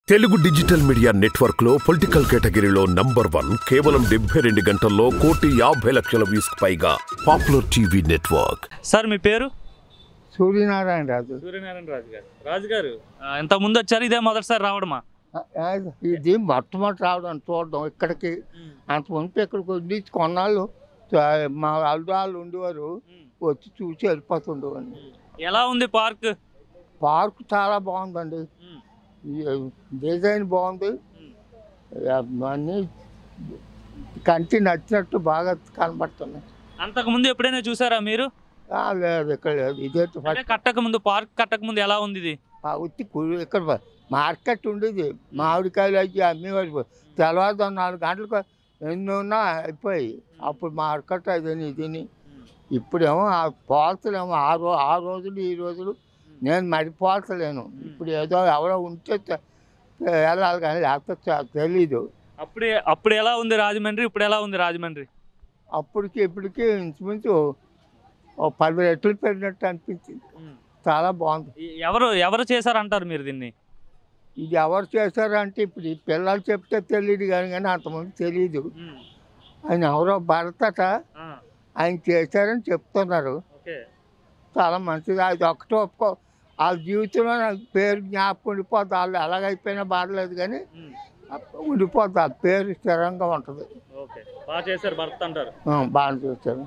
Telugu digital media network లో political కేటగిరీలో number 1 కేవలం 72 గంటల్లో 1,50,00,000 వ్యూస్ పైగా పాపులర్ టీవీ నెట్వర్క్. సార్ మీ పేరు? సూర్యనారాయణ రాజు. సూర్యనారాయణ రాజు గారు. రాజు గారు ఎంత ముందు వచ్చారు? ఇదే మొదటిసారి రావడమా? ఇది మొట్టమొదటి రావడం చూడడం ఇక్కడికి. అంతకుముందు ఇక్కడికి వచ్చి కొన్నాళ్ళు మా వాళ్ళు ఉండేవారు, వచ్చి చూసి వెళ్ళిపోతుండేవాడిని. ఎలా ఉంది పార్క్? పార్క్ చాలా బాగుందండి, డిజైన్ బాగుంది, అన్నీ కంటి నచ్చినట్టు బాగా కనబడుతున్నాయి. అంతకుముందు ఎప్పుడైనా చూసారా మీరు? లేదు, ఇక్కడ లేదు. ఇదే కట్టక ముందు, పార్క్ కట్టక ముందు ఎలా ఉంది ఇది? ఉత్తి ఇక్కడ మార్కెట్ ఉండేది, మామిడికాయలు అవి అమ్మేవారు. తెల్లవారుజాము 4 గంటలకు ఎన్ని ఉన్నా అయిపోయి. అప్పుడు మార్కెట్ అదని ఇదని. ఇప్పుడేమో ఆ పోల్చలేమో ఆ రోజులు ఈ రోజులు నేను మరి పోల్చలేను. ఇప్పుడు ఏదో ఎవరో ఉంటే వెళ్ళాలి కానీ లేకపోతే తెలీదు. అప్పుడు ఎలా ఉంది రాజమండ్రి, ఇప్పుడు ఎలా ఉంది రాజమండ్రి? అప్పటికి ఇప్పటికి ఇంచుమించు 10 రెట్లు పెరిగినట్టు అనిపించింది. చాలా బాగుంది. ఎవరు చేశారంటారు మీరు దీన్ని? ఇది ఎవరు చేశారంటే ఇప్పుడు ఈ పిల్లలు చెప్తే తెలియదు కానీ అంతమంది తెలియదు. ఆయన ఎవరో భరతట ఆయన చేశారని చెప్తున్నారు. చాలా మంచిది. అది ఒకటి ఒప్పుకో, వాళ్ళ జీవితంలో నాకు పేరు జ్ఞాపకం ఉండిపోద్ది. వాళ్ళు ఎలాగైపోయినా బాధలేదు కానీ ఉండిపోద్ది, ఆ పేరు స్థిరంగా ఉంటుంది. బాగా చేశారు భరత్ అంటారు. బాగా చేశారు.